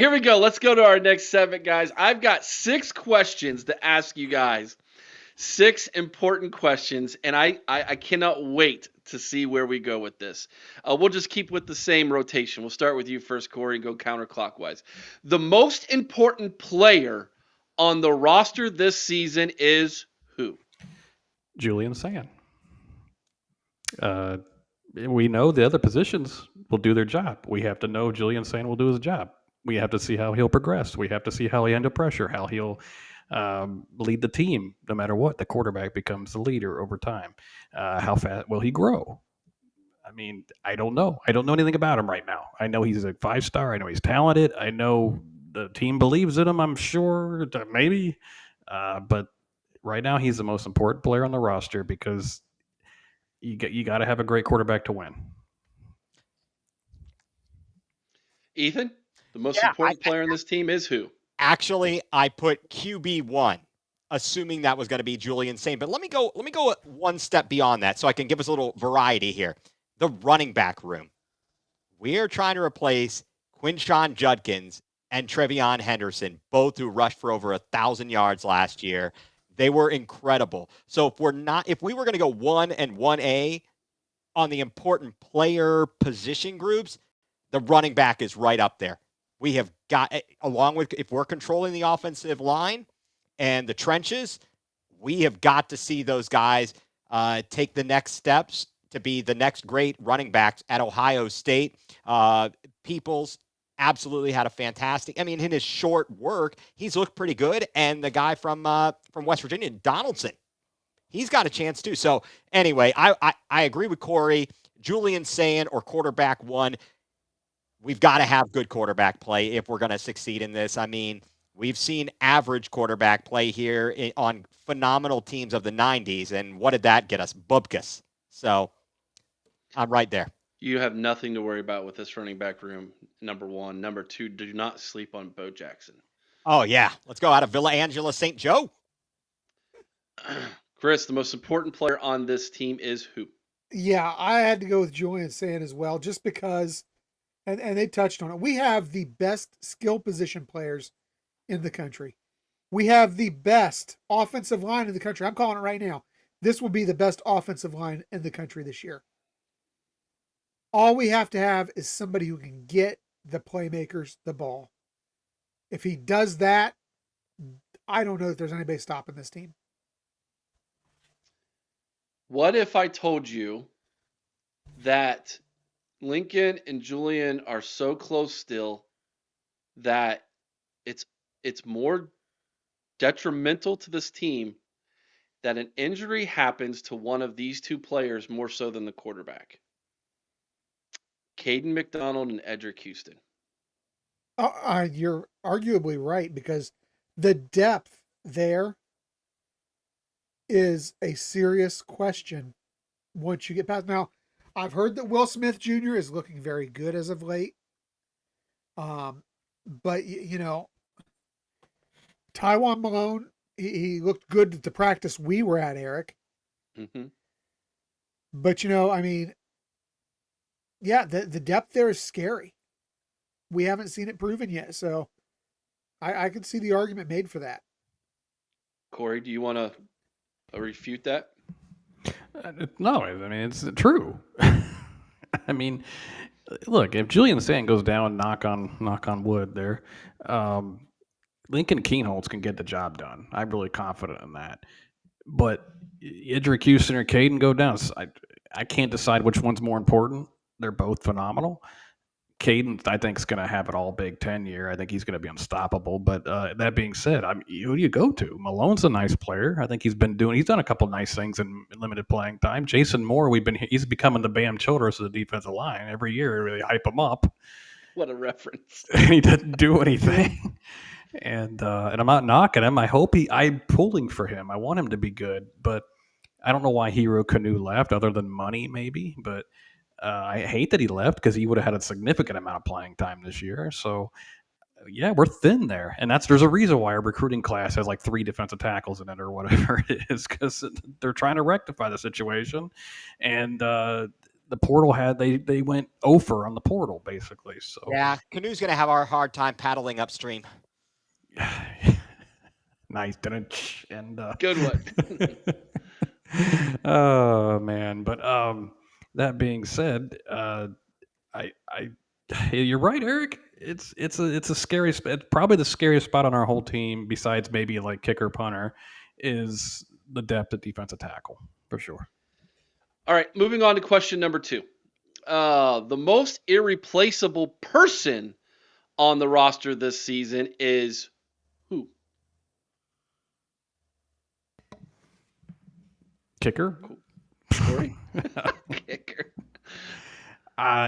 here we go. Let's go to our next segment, guys. I've got 6 questions to ask you guys. 6 important questions, and I cannot wait to see where we go with this. We'll just keep with the same rotation. We'll start with you first, Cory, and go counterclockwise. The most important player on the roster this season is who? Julian Sand. We know the other positions will do their job. We have to know Julian Sand will do his job. We have to see how he'll progress. We have to see how he handle pressure, how he'll lead the team. No matter what, the quarterback becomes the leader over time. How fast will he grow? I mean, I don't know. I don't know anything about him right now. I know he's a 5-star. I know he's talented. I know the team believes in him. I'm sure, maybe, but right now he's the most important player on the roster because you got to have a great quarterback to win. Ethan, the most Yeah, important player on this team is who? Actually, I put QB1, assuming that was going to be Julian Sane. But let me go one step beyond that so I can give us a little variety here. The running back room. We are trying to replace Quinshon Judkins and Trevion Henderson, both who rushed for over 1,000 yards last year. They were incredible. So if we were going to go 1 and 1A on the important player position groups, the running back is right up there. We have got, along with, if we're controlling the offensive line and the trenches, we have got to see those guys take the next steps to be the next great running backs at Ohio State. Peoples absolutely had a fantastic, I mean, in his short work, he's looked pretty good. And the guy from West Virginia, Donaldson, he's got a chance too. So anyway, I agree with Cory. Julian Sand or quarterback 1. We've got to have good quarterback play if we're going to succeed in this. I mean, we've seen average quarterback play here on phenomenal teams of the 90s, and what did that get us? Bubkus. So I'm right there. You have nothing to worry about with this running back room, number 1. Number 2, do not sleep on Bo Jackson. Oh, yeah. Let's go out of Villa Angela St. Joe. Chris, the most important player on this team is who? Yeah, I had to go with Julian Sand as well, just because, and they touched on it. We have the best skill position players in the country. We have the best offensive line in the country. I'm calling it right now. This will be the best offensive line in the country this year. All we have to have is somebody who can get the playmakers the ball. If he does that, I don't know if there's anybody stopping this team. What if I told you that Lincoln and Julian are so close still that it's more detrimental to this team that an injury happens to one of these 2 players more so than the quarterback? Caden McDonald and Edric Houston. You're arguably right, because the depth there is a serious question once you get past. Now, I've heard that Will Smith Jr. is looking very good as of late. But you know, Tywone Malone, he looked good at the practice we were at, Eric. Mm-hmm. But I mean, yeah, the depth there is scary. We haven't seen it proven yet, so I could see the argument made for that. Cory, do you want to refute that? No, I mean, it's true. I mean, look, if Julian Sand goes down, knock on wood there, Lincoln Keenholz can get the job done. I'm really confident in that. But Edric Houston or Caden go down. I can't decide which one's more important. They're both phenomenal. Caden, I think, is going to have it all Big Ten year. I think he's going to be unstoppable. But that being said, who do you go to? Malone's a nice player. I think he's done a couple nice things in limited playing time. Jason Moore, he's becoming the Bam Childress of the defensive line every year. Really hype him up. What a reference! He didn't do anything, and I'm not knocking him. I'm pulling for him. I want him to be good, but I don't know why Hero Canoe left, other than money, maybe. But I hate that he left because he would have had a significant amount of playing time this year. So, yeah, we're thin there. And there's a reason why our recruiting class has like 3 defensive tackles in it or whatever it is, because they're trying to rectify the situation. And the the portal they went over on the portal basically. So Yeah, Canoe's going to have a hard time paddling upstream. nice, and Good one. oh man, but that being said, I you're right, Eric. It's a scary spot. It's probably the scariest spot on our whole team, besides maybe like kicker punter, is the depth at defensive tackle for sure. All right, moving on to question number 2. The most irreplaceable person on the roster this season is who? Kicker. Cory? Kicker.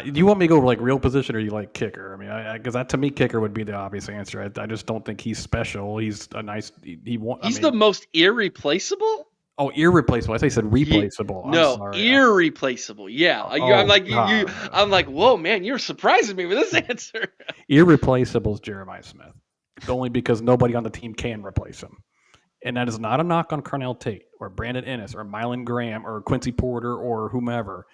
Do you want me to go like real position or you like kicker? I mean, because that to me, kicker would be the obvious answer. I just don't think he's special. He's a nice. He's the most irreplaceable? Oh, irreplaceable. I thought you said replaceable. No, I'm sorry. irreplaceable. Yeah, I'm like God. I'm like, whoa, man, you're surprising me with this answer. Irreplaceable is Jeremiah Smith, only because nobody on the team can replace him. And that is not a knock on Carnell Tate or Brandon Ennis or Mylan Graham or Quincy Porter or whomever.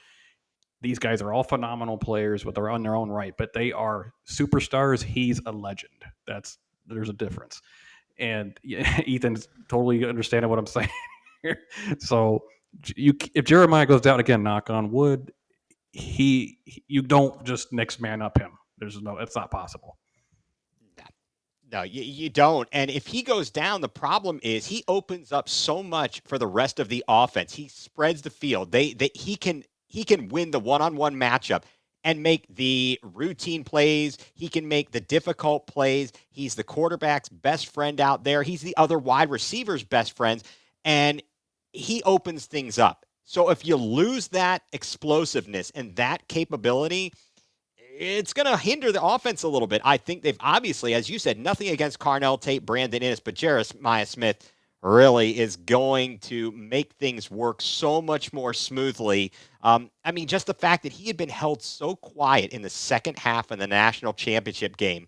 These guys are all phenomenal players, but they're on their own right. But they are superstars. He's a legend. There's a difference. And Ethan's totally understanding what I'm saying. So if Jeremiah goes down again, knock on wood, you don't just next man up him. It's not possible. No, you don't. And if he goes down, the problem is he opens up so much for the rest of the offense. He spreads the field. He can win the one-on-one matchup and make the routine plays. He can make the difficult plays. He's the quarterback's best friend out there. He's the other wide receiver's best friends. And he opens things up. So if you lose that explosiveness and that capability, it's going to hinder the offense a little bit. I think they've obviously, as you said, nothing against Carnell Tate, Brandon Ennis, but Jeremiah Smith really is going to make things work so much more smoothly. I mean, just the fact that he had been held so quiet in the second half of the national championship game,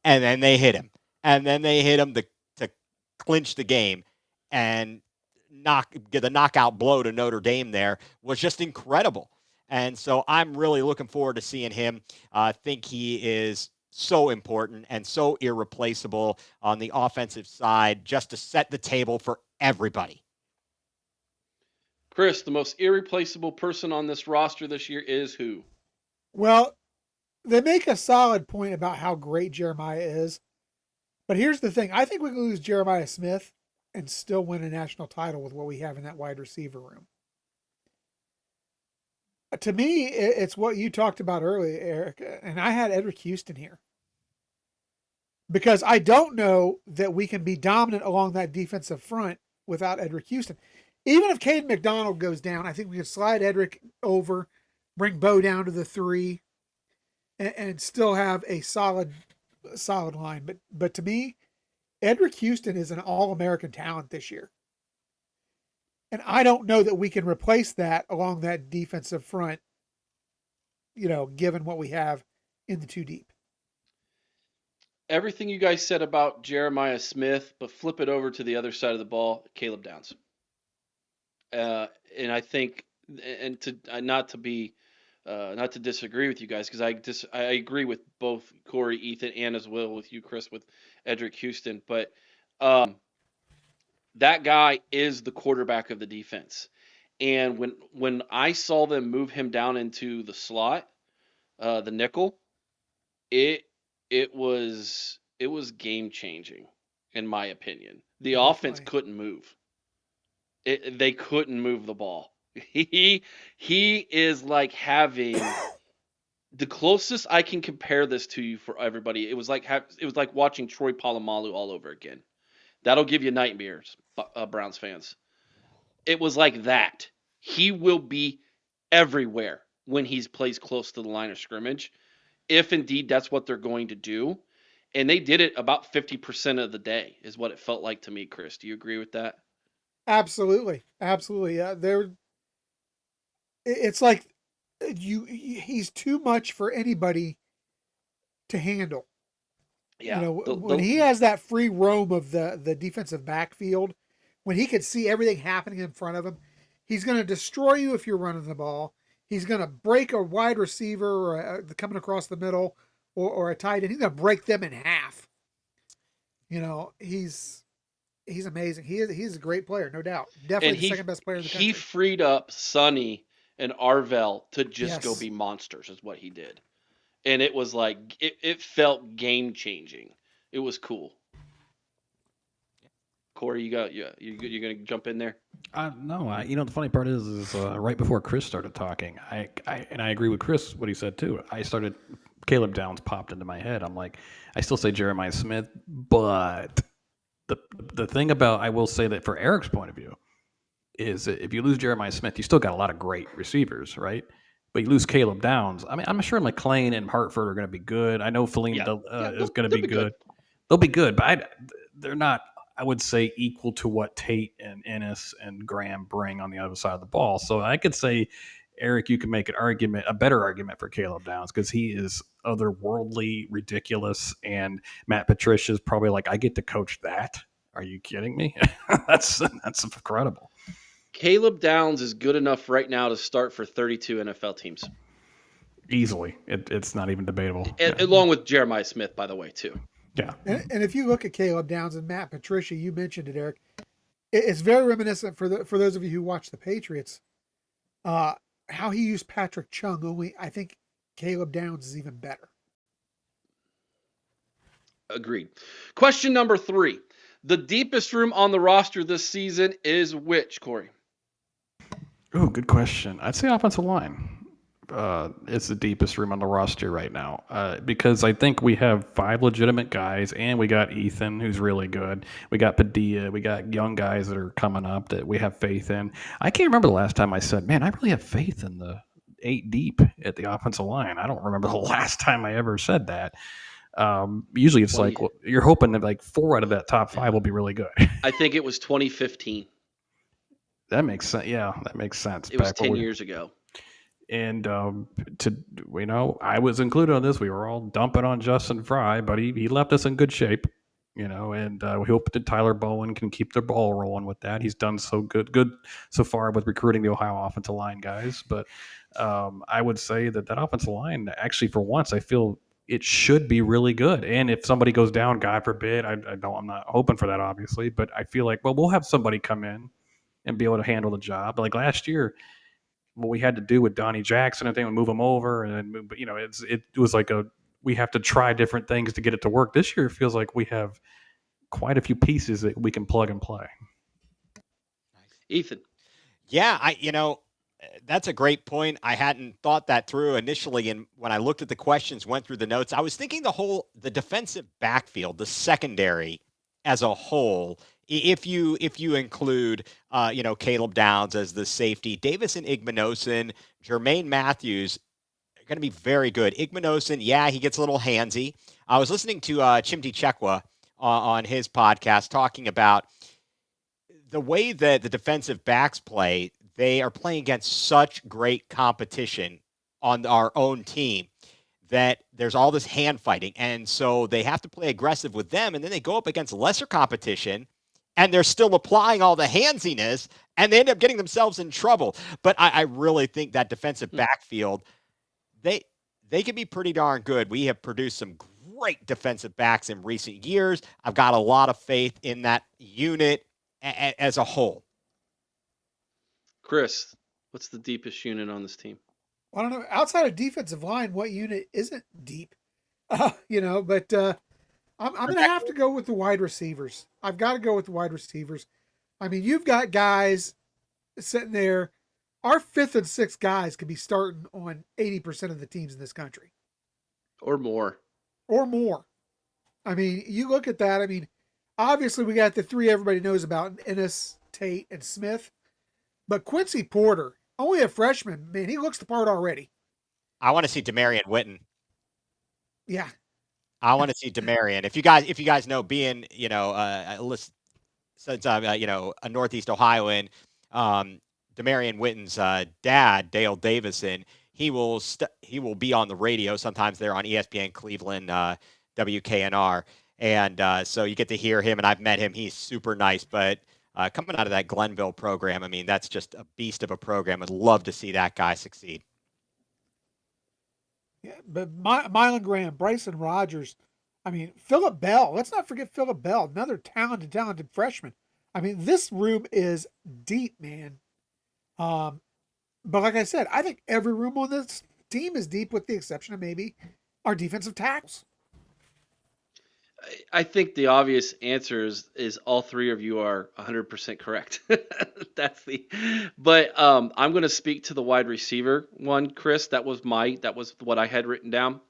and then they hit him. And then they hit him to clinch the game and get the knockout blow to Notre Dame there was just incredible. And so I'm really looking forward to seeing him. I think he is so important and so irreplaceable on the offensive side just to set the table for everybody. Chris, the most irreplaceable person on this roster this year is who? Well, they make a solid point about how great Jeremiah is. But here's the thing. I think we can lose Jeremiah Smith and still win a national title with what we have in that wide receiver room. To me, it's what you talked about earlier, Eric, and I had Edric Houston here. Because I don't know that we can be dominant along that defensive front without Edric Houston. Even if Caden McDonald goes down, I think we can slide Edric over, bring Bo down to the 3, and still have a solid line. But to me, Edric Houston is an All-American talent this year. And I don't know that we can replace that along that defensive front, given what we have in the 2 deep. Everything you guys said about Jeremiah Smith, but flip it over to the other side of the ball, Caleb Downs. And I think, and to not to disagree with you guys, because I agree with both Cory, Ethan, and as well with you, Chris, with Edric Houston. But that guy is the quarterback of the defense. And when I saw them move him down into the slot, the nickel, it was game changing, in my opinion. The offense couldn't move. They couldn't move the ball. He is like having the closest I can compare this to you for everybody. It was like watching Troy Polamalu all over again. That'll give you nightmares, Browns fans. It was like that. He will be everywhere when he plays close to the line of scrimmage, if indeed that's what they're going to do. And they did it about 50% of the day, is what it felt like to me, Chris. Do you agree with that? Absolutely. Yeah, it's like he's too much for anybody to handle. Yeah. When he has that free roam of the defensive backfield, when he can see everything happening in front of him, he's going to destroy you if you're running the ball. He's going to break a wide receiver or coming across the middle or a tight end. He's going to break them in half. He's amazing. He's a great player, no doubt. Definitely And the second best player in the country. he freed up Sonny and Arvell to just go Yes. be monsters, is what he did. And it was like it felt game changing. It was cool. Cory, you're gonna jump in there. No, the funny part is right before Chris started talking, I agree with Chris what he said too. Caleb Downs popped into my head. I'm like, I still say Jeremiah Smith, but the thing about, I will say that for Eric's point of view is that if you lose Jeremiah Smith, you still got a lot of great receivers, right? But you lose Caleb Downs. I mean, I'm sure McLean and Hartford are going to be good. I know Feline is going to be good. They'll be good, but they're not, I would say, equal to what Tate and Ennis and Graham bring on the other side of the ball. So I could say, Eric, you can make a better argument for Caleb Downs because he is otherworldly, ridiculous, and Matt Patricia's probably like, I get to coach that. Are you kidding me? That's incredible. Caleb Downs is good enough right now to start for 32 NFL teams. Easily. It's not even debatable. Along with Jeremiah Smith, by the way, too. Yeah. And if you look at Caleb Downs and Matt Patricia, you mentioned it, Eric. It's very reminiscent for those of you who watch the Patriots. How he used Patrick Chung. Only I think Caleb Downs is even better. Agreed. Question number 3. The deepest room on the roster this season is which, Cory? Oh, good question. I'd say offensive line. It's the deepest room on the roster right now because I think we have 5 legitimate guys, and we got Ethan, who's really good. We got Padilla. We got young guys that are coming up that we have faith in. I can't remember the last time I said, man, I really have faith in the 8 deep at the offensive line. I don't remember the last time I ever said that. Usually it's like, well, you're hoping that like 4 out of that top 5 will be really good. I think it was 2015. That makes sense. Yeah, that makes sense. It was 10 years ago. And I was included on this. We were all dumping on Justin Fry, but he left us in good shape, and we hope that Tyler Bowen can keep the ball rolling with that. He's done so good so far with recruiting the Ohio offensive line guys. But I would say that offensive line, actually, for once, I feel it should be really good. And if somebody goes down, God forbid, I'm not hoping for that, obviously, but I feel like, well, we'll have somebody come in and be able to handle the job. Like last year, what we had to do with Donnie Jackson and thing, move him over, and then, it was like we have to try different things to get it to work. This year, it feels like we have quite a few pieces that we can plug and play. Ethan. Yeah, that's a great point. I hadn't thought that through initially, and when I looked at the questions, went through the notes, I was thinking the defensive backfield, the secondary as a whole. If you include, Caleb Downs as the safety, Davis and Igmanosin, Jermaine Matthews are going to be very good. Igmanosin, yeah, he gets a little handsy. I was listening to Chimdi Chekwa on his podcast talking about the way that the defensive backs play. They are playing against such great competition on our own team that there's all this hand fighting. And so they have to play aggressive with them. And then they go up against lesser competition and they're still applying all the handsiness and they end up getting themselves in trouble. But I really think that defensive backfield, they can be pretty darn good. We have produced some great defensive backs in recent years. I've got a lot of faith in that unit as a whole. Chris, what's the deepest unit on this team? I don't know. Outside of defensive line, what unit isn't deep? But I'm going to have to go with the wide receivers. I've got to go with the wide receivers. I mean, you've got guys sitting there. Our 5th and 6th guys could be starting on 80% of the teams in this country. Or more. I mean, you look at that. I mean, obviously we got the 3 everybody knows about, Ennis, Tate, and Smith. But Quincy Porter, only a freshman, man, he looks the part already. I want to see Demarion Witten. Yeah. I want to see Demarion. If you guys know, being, since I'm, a Northeast Ohioan, Demarion Witten's dad, Dale Davison, he will be on the radio. Sometimes they're on ESPN Cleveland, WKNR. And so you get to hear him, and I've met him. He's super nice, but coming out of that Glenville program, I mean, that's just a beast of a program. I'd love to see that guy succeed. Yeah, but Mylan Graham, Bryson Rogers. I mean, Phillip Bell. Let's not forget Phillip Bell, another talented freshman. I mean, this room is deep, man. Um, but like I said, I think every room on this team is deep, with the exception of maybe our defensive tackles. I think the obvious answer is all three of you are 100% correct. That's the, but I'm going to speak to the wide receiver one, Chris. That was what I had written down.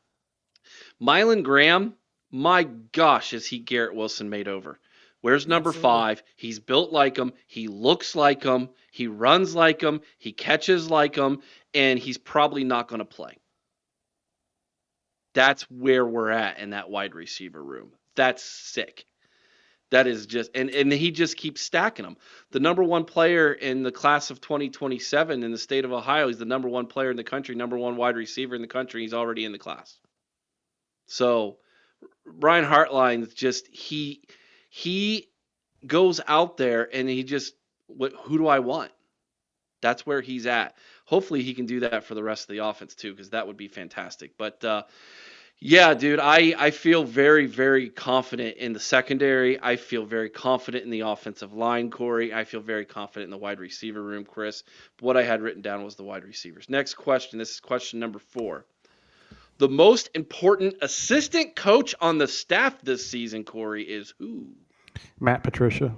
Mylan Graham, my gosh, is he Garrett Wilson made over? Where's number Absolutely. 5? He's built like him. He looks like him. He runs like him. He catches like him, and he's probably not going to play. That's where we're at in that wide receiver room. That's sick. That is just, and he just keeps stacking them. The number one player in the class of 2027 in the state of Ohio, he's the number one player in the country, number one wide receiver in the country. He's already in the class. So Brian Hartline's just he goes out there and he just, who do I want? That's where he's at. Hopefully he can do that for the rest of the offense too, because that would be fantastic. But yeah, dude, I feel very, very confident in the secondary. I feel very confident in the offensive line, Corey. I feel very confident in the wide receiver room, Chris. But what I had written down was the wide receivers. Next question. This is question number 4. The most important assistant coach on the staff this season, Corey, is who? Matt Patricia.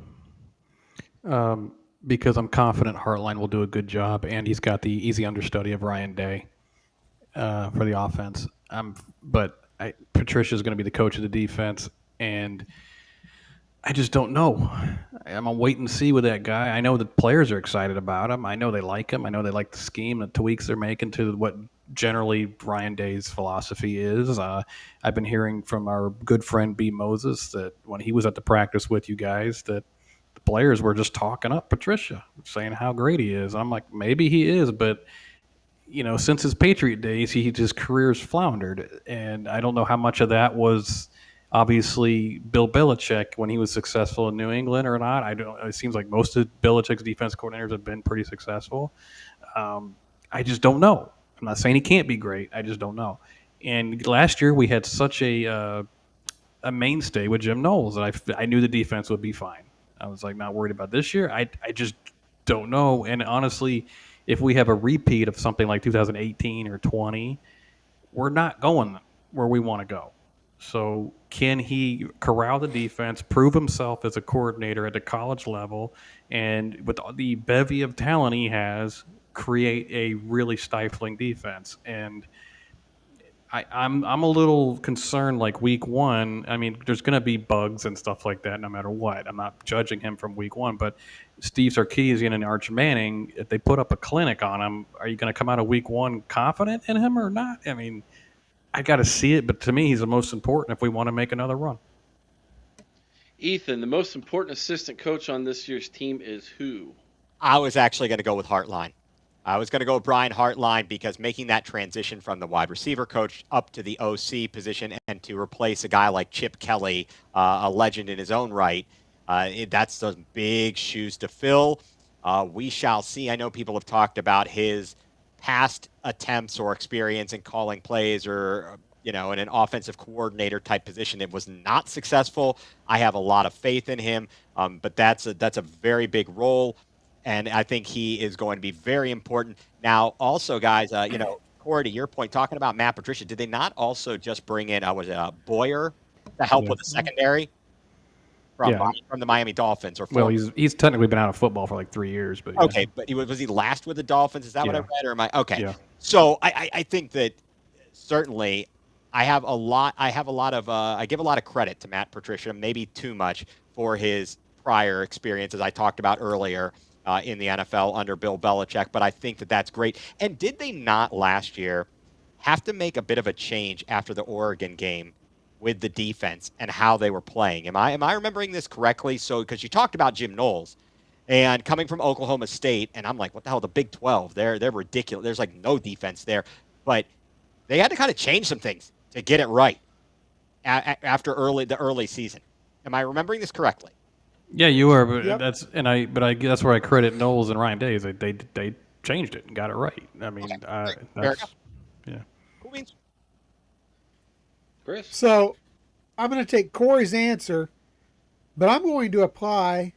Because I'm confident Hartline will do a good job, and he's got the easy understudy of Ryan Day for the offense. Patricia is going to be the coach of the defense, and I just don't know. I'm gonna wait and see with that guy. I know the players are excited about him. I know they like him. I know they like the scheme, the tweaks they're making to what generally Ryan Day's philosophy is. I've been hearing from our good friend B. Moses that when he was at the practice with you guys, that the players were just talking up Patricia, saying how great he is. I'm like, maybe he is, but since his Patriot days, his career's floundered, and I don't know how much of that was obviously Bill Belichick when he was successful in New England or not. I don't. It seems like most of Belichick's defense coordinators have been pretty successful. I just don't know. I'm not saying he can't be great. I just don't know. And last year we had such a mainstay with Jim Knowles that I knew the defense would be fine. I was like not worried about this year. I just don't know. And honestly, if we have a repeat of something like 2018 or 20, we're not going where we want to go. So can he corral the defense, prove himself as a coordinator at the college level, and with the bevy of talent he has, create a really stifling defense? And I'm a little concerned. Like week 1, I mean, there's going to be bugs and stuff like that, no matter what. I'm not judging him from week 1, but Steve Sarkisian and Arch Manning, if they put up a clinic on him, are you going to come out of week 1 confident in him or not? I mean, I got to see it, but to me, he's the most important if we want to make another run. Ethan, the most important assistant coach on this year's team is who? I was actually going to go with Hartline. I was going to go with Brian Hartline because making that transition from the wide receiver coach up to the OC position and to replace a guy like Chip Kelly, a legend in his own right, that's those big shoes to fill. We shall see. I know people have talked about his past attempts or experience in calling plays or in an offensive coordinator type position. It was not successful. I have a lot of faith in him, but that's a very big role. And I think he is going to be very important. Now, also, guys, Corey, to your point, talking about Matt Patricia, did they not also just bring in, Boyer to help with the secondary from the Miami Dolphins? Well, he's technically been out of football for like 3 years, but okay, but was he last with the Dolphins? Is that what I read, or am I okay? Yeah. So I think that certainly I give a lot of credit to Matt Patricia, maybe too much for his prior experience, as I talked about earlier. In the NFL under Bill Belichick, but I think that that's great. And did they not last year have to make a bit of a change after the Oregon game with the defense and how they were playing? Am I remembering this correctly? So because you talked about Jim Knowles and coming from Oklahoma State, and I'm like, what the hell? The Big 12, they're ridiculous. There's like no defense there, but they had to kind of change some things to get it right after the early season. Am I remembering this correctly? Yeah, you are, but Yep. that's where I credit Knowles and Ryan Day. They changed it and got it right. I mean, Okay, fair enough. yeah. Cool beans. Chris? So I'm going to take Cory's answer, but I'm going to apply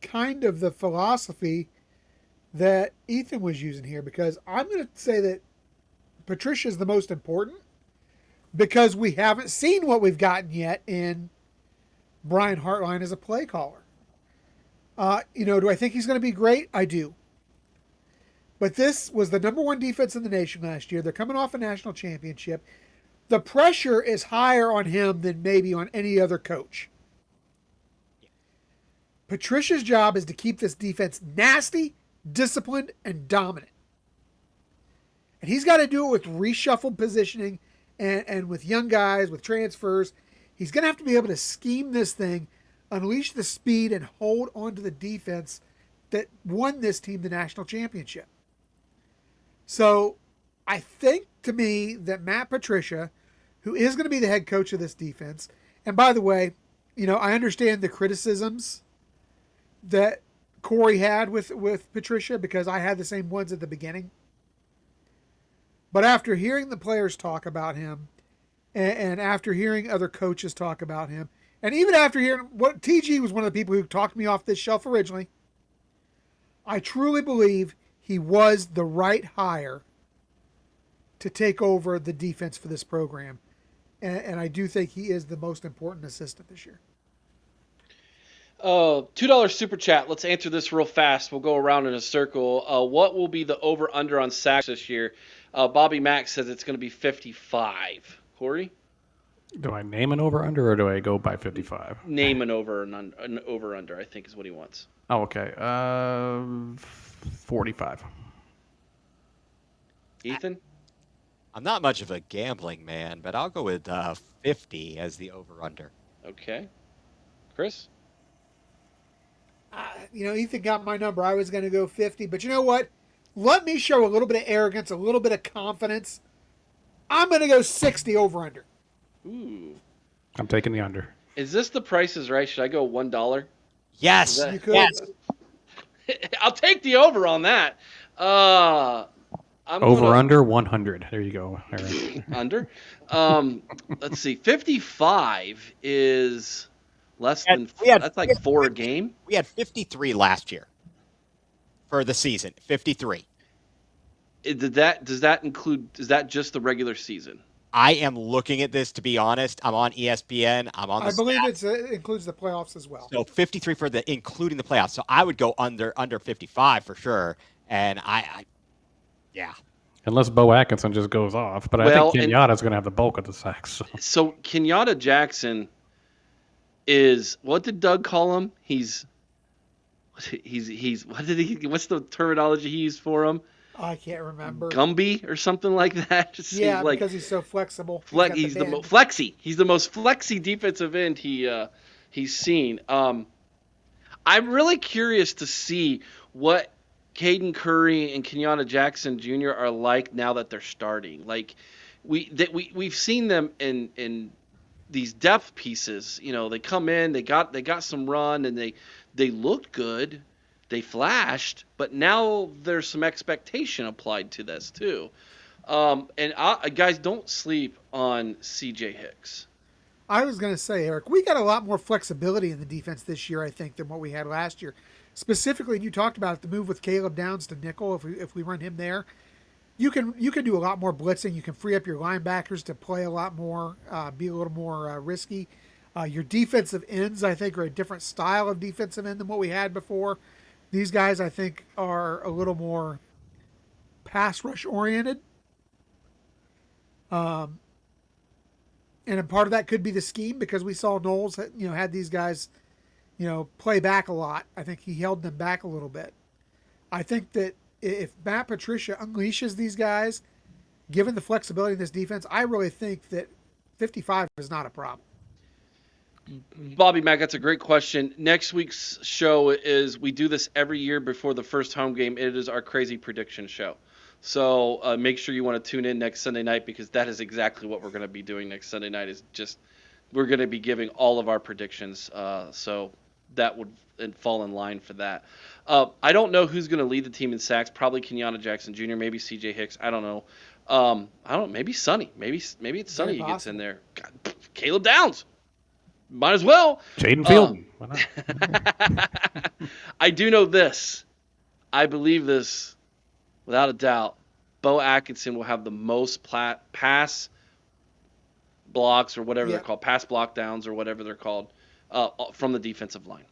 kind of the philosophy that Ethan was using here because I'm going to say that Patricia is the most important because we haven't seen what we've gotten yet in Brian Hartline as a play caller. Do I think he's going to be great? I do. But this was the number one defense in the nation last year. They're coming off a national championship. The pressure is higher on him than maybe on any other coach. Patricia's job is to keep this defense nasty, disciplined, and dominant. And he's got to do it with reshuffled positioning and with young guys, with transfers. He's going to have to be able to scheme this thing, unleash the speed, and hold on to the defense that won this team the national championship. So I think to me that Matt Patricia, who is going to be the head coach of this defense, and by the way, I understand the criticisms that Cory had with Patricia because I had the same ones at the beginning. But after hearing the players talk about him and after hearing other coaches talk about him, and even after hearing what TG was one of the people who talked me off this shelf originally, I truly believe he was the right hire to take over the defense for this program. And I do think he is the most important assistant this year. $2 super chat. Let's answer this real fast. We'll go around in a circle. What will be the over-under on sacks this year? Bobby Mack says it's going to be 55. Cory? Do I name an over-under or do I go by 55? Name an over-under, I think is what he wants. Oh, okay. 45. Ethan? I'm not much of a gambling man, but I'll go with 50 as the over-under. Okay. Chris? Ethan got my number. I was going to go 50, but you know what? Let me show a little bit of arrogance, a little bit of confidence. I'm going to go 60 over-under. Ooh. I'm taking the under. Is this the Price is Right? Should I go $1? Yes. That, You could. Yes. I'll take the over on that. Under 100. There you go. All right. Under. Let's see. 55 is less than. That's like 4 a game. We had 53 last year for the season. 53. Does that include? Is that just the regular season? I am looking at this, to be honest. I'm on ESPN. I'm on the I believe stats. it includes the playoffs as well. So 53 for including the playoffs. So I would go under 55 for sure. And yeah. Unless Bo Atkinson just goes off. But I think Kenyatta's going to have the bulk of the sacks. So Kenyatta Jackson is, what did Doug call him? He's what's the terminology he used for him? I can't remember. Gumby or something like that. Yeah, because he's so flexible. He's the most flexy. He's the most flexy defensive end he's seen. I'm really curious to see what Caden Curry and Kenyatta Jackson Jr. are like now that they're starting. Like we've seen them in these depth pieces. They come in, they got some run, and they looked good. They flashed, but now there's some expectation applied to this too. Guys, don't sleep on CJ Hicks. I was going to say, Eric, we got a lot more flexibility in the defense this year, I think, than what we had last year. Specifically, and you talked about the move with Caleb Downs to nickel. If we run him there, you can do a lot more blitzing. You can free up your linebackers to play a lot more, be a little more risky. Your defensive ends, I think, are a different style of defensive end than what we had before. These guys, I think, are a little more pass rush oriented. And a part of that could be the scheme because we saw Knowles, had these guys, play back a lot. I think he held them back a little bit. I think that if Matt Patricia unleashes these guys, given the flexibility in this defense, I really think that 55 is not a problem. Bobby Mack, that's a great question. Next week's show is, we do this every year before the first home game. It is our crazy prediction show. So make sure you want to tune in next Sunday night because that is exactly what we're going to be doing next Sunday night. We're going to be giving all of our predictions. So that would fall in line for that. I don't know who's going to lead the team in sacks. Probably Kenyatta Jackson Jr., maybe CJ Hicks. I don't know. I don't know, maybe Sonny. Maybe it's Sonny Very who gets in possible. there. God, Caleb Downs. Might as well. Jaden Uh, Fielden. Why not? I do know this. I believe this without a doubt. Bo Atkinson will have the most pass blocks or whatever they're Yep. called, pass block downs or whatever they're called, from the defensive line.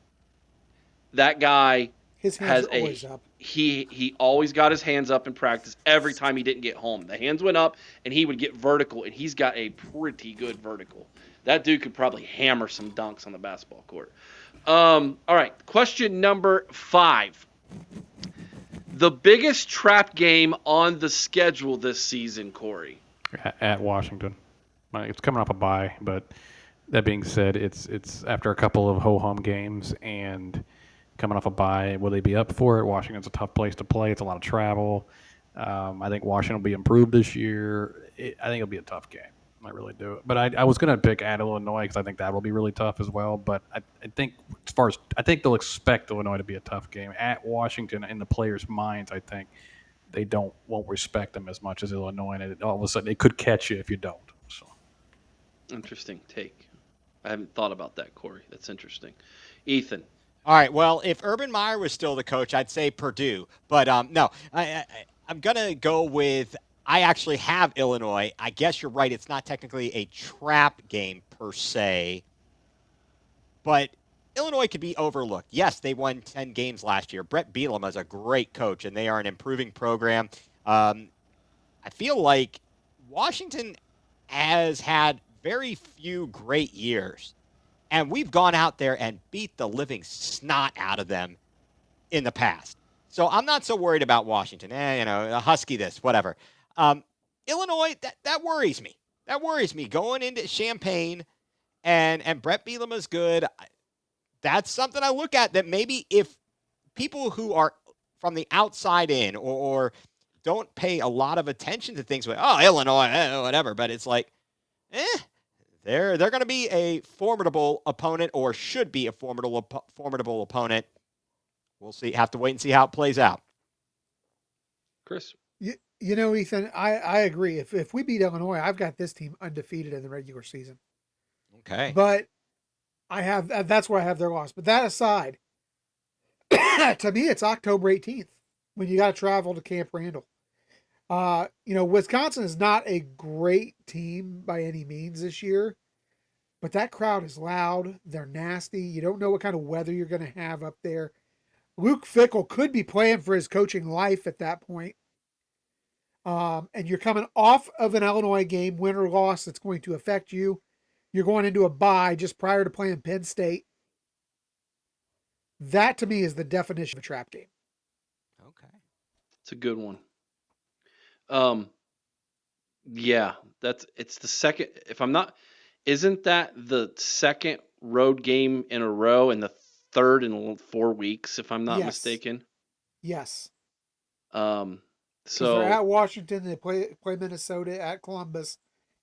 That guy His hands has are always up. he always got his hands up in practice every time he didn't get home. The hands went up and he would get vertical, and he's got a pretty good vertical. That dude could probably hammer some dunks on the basketball court. All right, question number 5. The biggest trap game on the schedule this season, Corey. At Washington. It's coming off a bye, but that being said, it's after a couple of ho-hum games and coming off a bye. Will they be up for it? Washington's a tough place to play. It's a lot of travel. I think Washington will be improved this year. I think it'll be a tough game. I really do. But I was going to pick at Illinois because I think that will be really tough as well. But I think I think they'll expect Illinois to be a tough game. At Washington, in the players' minds, I think they won't respect them as much as Illinois, and all of a sudden they could catch you if you don't. So Interesting take. I haven't thought about that, Corey. That's interesting. Ethan. All right. Well, if Urban Meyer was still the coach, I'd say Purdue. But no, I'm going to go with I actually have Illinois. I guess you're right. It's not technically a trap game per se, but Illinois could be overlooked. Yes, they won 10 games last year. Brett Bielema is a great coach, and they are an improving program. I feel like Washington has had very few great years. And we've gone out there and beat the living snot out of them in the past. So I'm not so worried about Washington. A Husky this, whatever. Illinois, that worries me. That worries me. Going into Champaign and Brett Bielema's good. That's something I look at that maybe if people who are from the outside in or don't pay a lot of attention to things like, Illinois, whatever. But it's like, they're going to be a formidable opponent, or should be a formidable opponent. We'll see. Have to wait and see how it plays out. Chris. You know, Ethan, I agree. If we beat Illinois, I've got this team undefeated in the regular season. Okay. But that's where I have their loss. But that aside, to me, it's October 18th when you got to travel to Camp Randall. Wisconsin is not a great team by any means this year, but that crowd is loud. They're nasty. You don't know what kind of weather you're going to have up there. Luke Fickell could be playing for his coaching life at that point. And you're coming off of an Illinois game, win or loss, that's going to affect you. You're going into a bye just prior to playing Penn State. That, to me, is the definition of a trap game. Okay. It's a good one. Yeah, it's the second. If I'm not, isn't that the second road game in a row and the third in 4 weeks? If I'm not Yes. mistaken. Yes. So they're at Washington, they play Minnesota, at Columbus,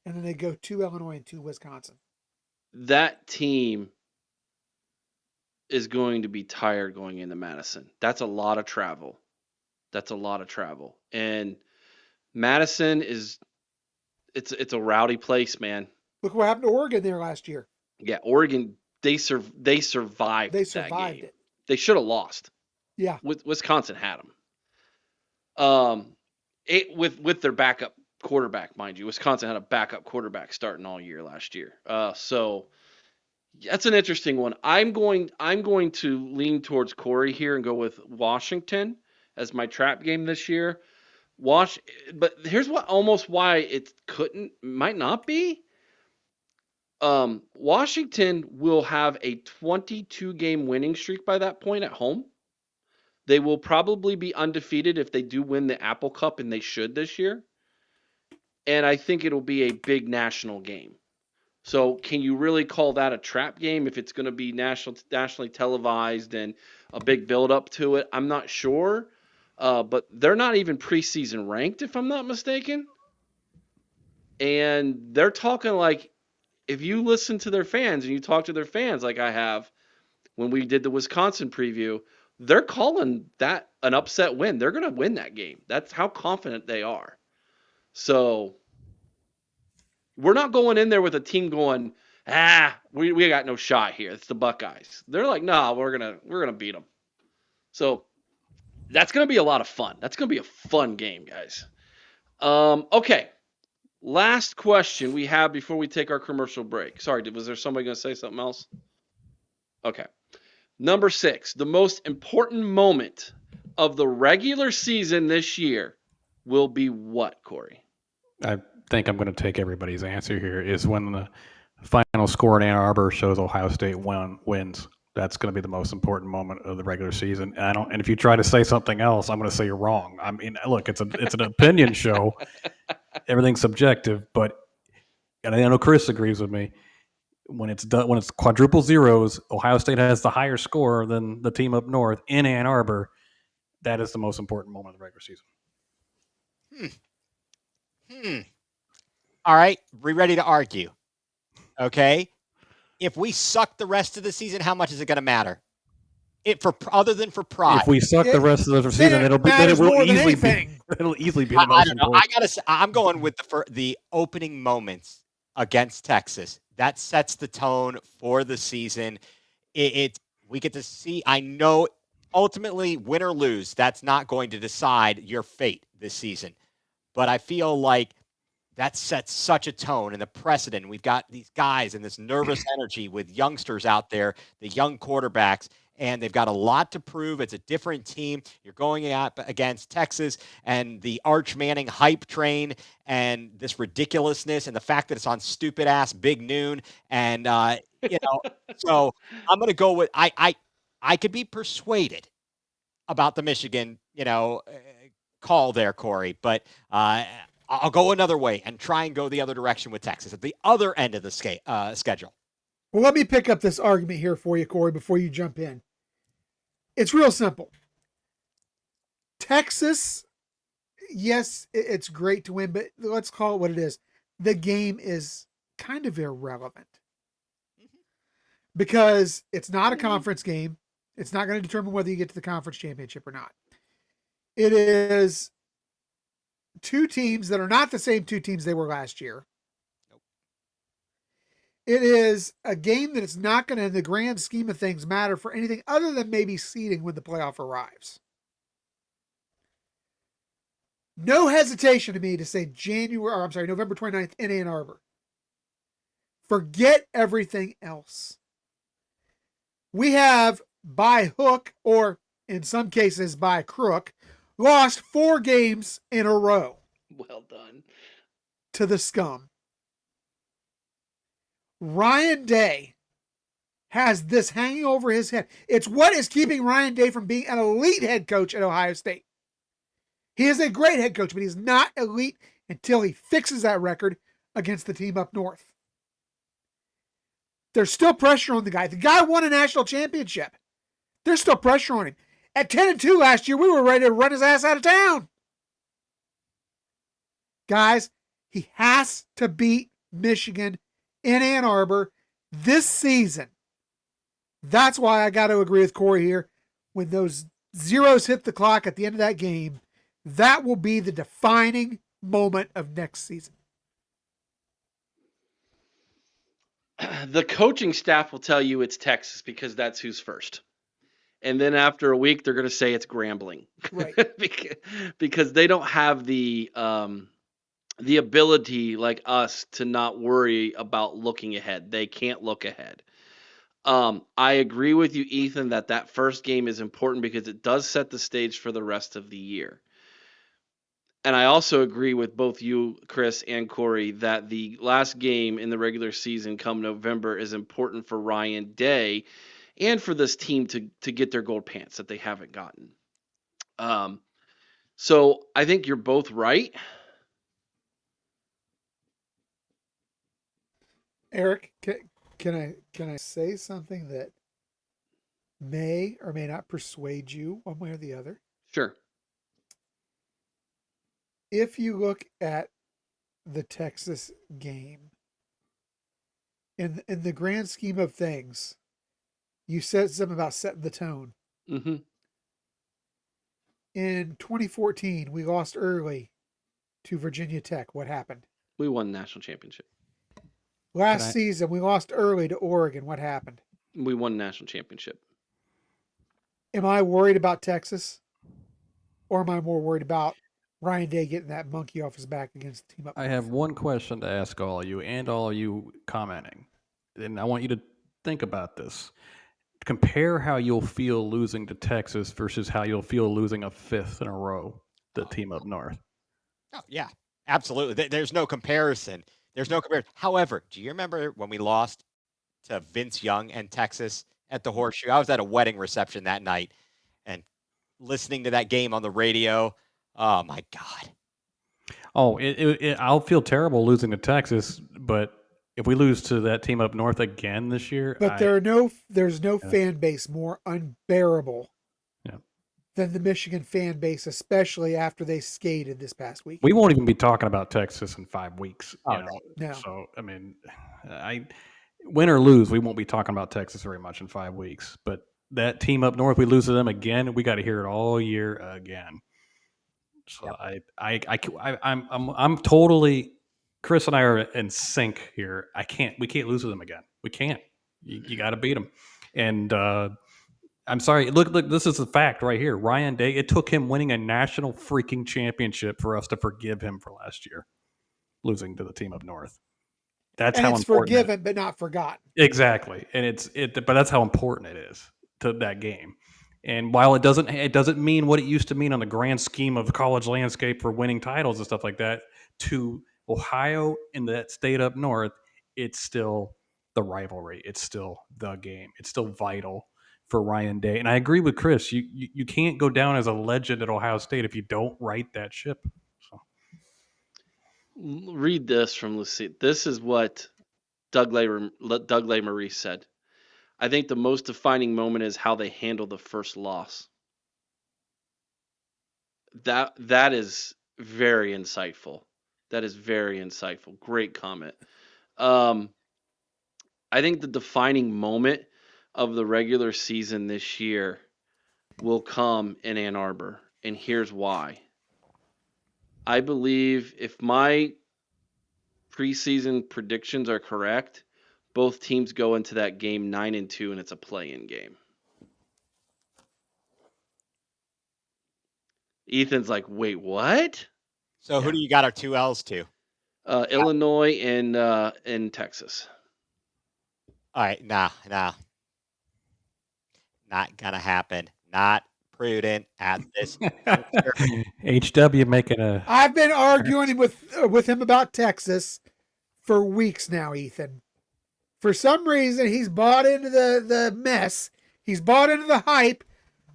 and then they go to Illinois and to Wisconsin. That team is going to be tired going into Madison. That's a lot of travel. And Madison it's a rowdy place, man. Look what happened to Oregon there last year. Yeah, Oregon, they survived They that survived game. it. They should have lost. Yeah. Wisconsin had them. With their backup quarterback, mind you. Wisconsin had a backup quarterback starting all year last year. So that's an interesting one. I'm going to lean towards Cory here and go with Washington as my trap game this year. But here's why it might not be. Washington will have a 22-game winning streak by that point at home. They will probably be undefeated if they do win the Apple Cup, and they should this year. And I think it'll be a big national game. So can you really call that a trap game if it's going to be nationally televised and a big build-up to it? I'm not sure. But they're not even preseason ranked, if I'm not mistaken. And they're talking like, if you listen to their fans and you talk to their fans like I have when we did the Wisconsin preview, they're calling that an upset win. They're going to win that game. That's how confident they are. So we're not going in there with a team going, we got no shot here. It's the Buckeyes. They're like, no, we're gonna beat them. So that's gonna be a lot of fun. That's gonna be a fun game, guys. Okay. Last question we have before we take our commercial break. Sorry, was there somebody gonna say something else? Okay. Number 6, the most important moment of the regular season this year will be what, Corey? I think I'm going to take everybody's answer here is when the final score in Ann Arbor shows Ohio State wins. That's going to be the most important moment of the regular season. And if you try to say something else, I'm going to say you're wrong. I mean, look, it's an opinion show. Everything's subjective, but and I know Chris agrees with me. When it's quadruple zeros, Ohio State has the higher score than the team up north in Ann Arbor. That is the most important moment of the regular season. All right, we ready to argue? Okay. If we suck the rest of the season, how much is it going to matter? Other than for pride. If we suck the rest of the season, it will easily be. It'll easily be I the most don't know. important. I'm going with the opening moments against Texas. That sets the tone for the season. We get to see. I know ultimately, win or lose, that's not going to decide your fate this season. But I feel like that sets such a tone and the precedent. We've got these guys and this nervous energy with youngsters out there, the young quarterbacks, and they've got a lot to prove. It's a different team. You're going up against Texas and the Arch Manning hype train and this ridiculousness and the fact that it's on stupid ass Big Noon. And, so I'm going to go with, I could be persuaded about the Michigan, call there, Corey, but, I'll go another way and try and go the other direction with Texas at the other end of the schedule. Well, let me pick up this argument here for you, Corey, before you jump in. It's real simple. Texas, yes, it's great to win, but let's call it what it is. The game is kind of irrelevant because it's not a conference game. It's not going to determine whether you get to the conference championship or not. It is two teams that are not the same two teams they were last year. Nope. It is a game that is not going to, in the grand scheme of things, matter for anything other than maybe seeding when the playoff arrives. No hesitation to me to say November 29th in Ann Arbor. Forget everything else. We have, by hook, or in some cases by crook, lost 4 games in a row. Well done. To the scum. Ryan Day has this hanging over his head. It's what is keeping Ryan Day from being an elite head coach at Ohio State. He is a great head coach, but he's not elite until he fixes that record against the team up north. There's still pressure on the guy. The guy won a national championship. There's still pressure on him. At 10-2 last year, we were ready to run his ass out of town. Guys, he has to beat Michigan in Ann Arbor this season. That's why I got to agree with Corey here. When those zeros hit the clock at the end of that game, that will be the defining moment of next season. The coaching staff will tell you it's Texas because that's who's first. And then after a week, they're going to say it's Grambling. Right. Because they don't have the ability like us to not worry about looking ahead. They can't look ahead. I agree with you, Ethan, that first game is important because it does set the stage for the rest of the year. And I also agree with both you, Chris, and Corey, that the last game in the regular season come November is important for Ryan Day and for this team to get their gold pants that they haven't gotten. So I think you're both right. Eric, can I say something that may or may not persuade you one way or the other? Sure. If you look at the Texas game, in the grand scheme of things, you said something about setting the tone. Mm-hmm. In 2014, we lost early to Virginia Tech. What happened? We won the national championship. Last season, we lost early to Oregon. What happened? We won the national championship. Am I worried about Texas? Or am I more worried about Ryan Day getting that monkey off his back against the team up I north? have one question to ask all of you and all of you commenting. And I want you to think about this. Compare how you'll feel losing to Texas versus how you'll feel losing a fifth in a row, the team up north. Oh, yeah, absolutely. There's no comparison. There's no comparison. However, do you remember when we lost to Vince Young and Texas at the Horseshoe? I was at a wedding reception that night and listening to that game on the radio. Oh, my God. Oh, I'll feel terrible losing to Texas, but if we lose to that team up north again this year, But there's no fan base more unbearable than the Michigan fan base, especially after they skated this past week. We won't even be talking about Texas in 5 weeks. No. So, I mean, win or lose, we won't be talking about Texas very much in 5 weeks. But that team up north, we lose to them again, we got to hear it all year again. So I'm totally. Chris and I are in sync here. We can't lose to them again. We can't. You got to beat them. And I'm sorry. Look, this is a fact right here. Ryan Day. It took him winning a national freaking championship for us to forgive him for last year, losing to the team up north. That's and how it's important forgiven, but not forgotten. Exactly, and but that's how important it is to that game. And while it doesn't mean what it used to mean on the grand scheme of the college landscape for winning titles and stuff like that, to Ohio and that state up north, it's still the rivalry. It's still the game. It's still vital for Ryan Day. And I agree with Chris. You can't go down as a legend at Ohio State if you don't right that ship. So. Read this from Lucy. This is what Doug Maurice said. I think the most defining moment is how they handle the first loss. That is very insightful. That is very insightful. Great comment. I think the defining moment of the regular season this year will come in Ann Arbor, and here's why. I believe if my preseason predictions are correct, both teams go into that game 9-2, and it's a play-in game. Ethan's like, wait, what? So who do you got our 2 L's to? Illinois and Texas. All right, nah. Not gonna happen. Not prudent at this. HW making a. I've been arguing with him about Texas for weeks now, Ethan. For some reason, he's bought into the mess. He's bought into the hype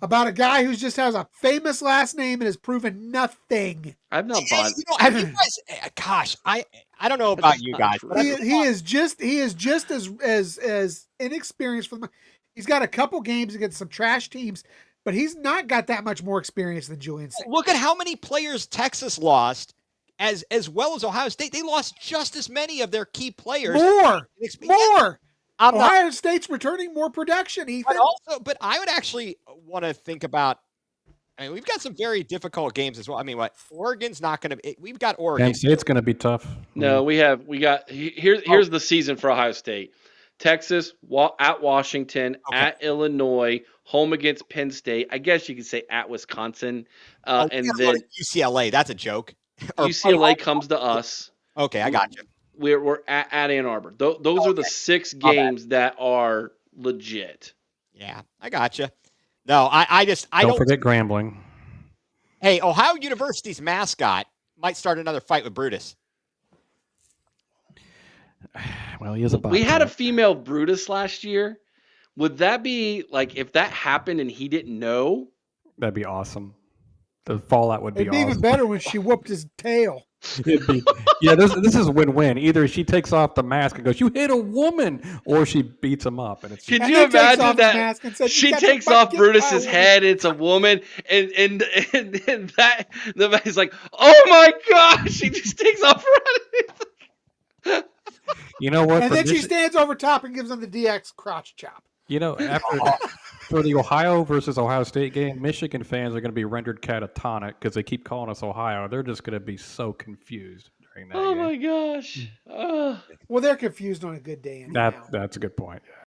about a guy who just has a famous last name and has proven nothing. I've not bought. Have you guys? Gosh, I don't know about you guys. But he is just as inexperienced for them. He's got a couple games against some trash teams, but he's not got that much more experience than Julian Saint. Look at how many players Texas lost, as well as Ohio State. They lost just as many of their key players. More. Ohio State's returning more production, Ethan. But I would actually want to think about. I mean, we've got some very difficult games as well. I mean, Oregon's not going to. We've got Oregon. Penn State's going to be tough. No, we got. Here's the season for Ohio State. Texas at Washington, at Illinois, home against Penn State. I guess you could say at Wisconsin, and then UCLA. That's a joke. UCLA comes to us. Okay, I got you. We're at Ann Arbor. Those are the 6 games that are legit. Yeah, I got you. No, I don't forget Grambling. Hey, Ohio University's mascot might start another fight with Brutus. Well, he is a We had a female Brutus last year. Would that be like if that happened and he didn't know? That'd be awesome. The fallout would be awesome. It'd be even better when she whooped his tail. This is win-win. Either she takes off the mask and goes, "You hit a woman," or she beats him up. And Can you imagine that? She takes off Brutus's head. It's a woman, and that the guy's like, "Oh my gosh!" She just takes off running. You know what? And then she stands over top and gives him the DX crotch chop. You know, For the Ohio versus Ohio State game, Michigan fans are going to be rendered catatonic because they keep calling us Ohio. They're just going to be so confused during that Oh game. my gosh. Well, they're confused on a good day anyhow. That's a good point.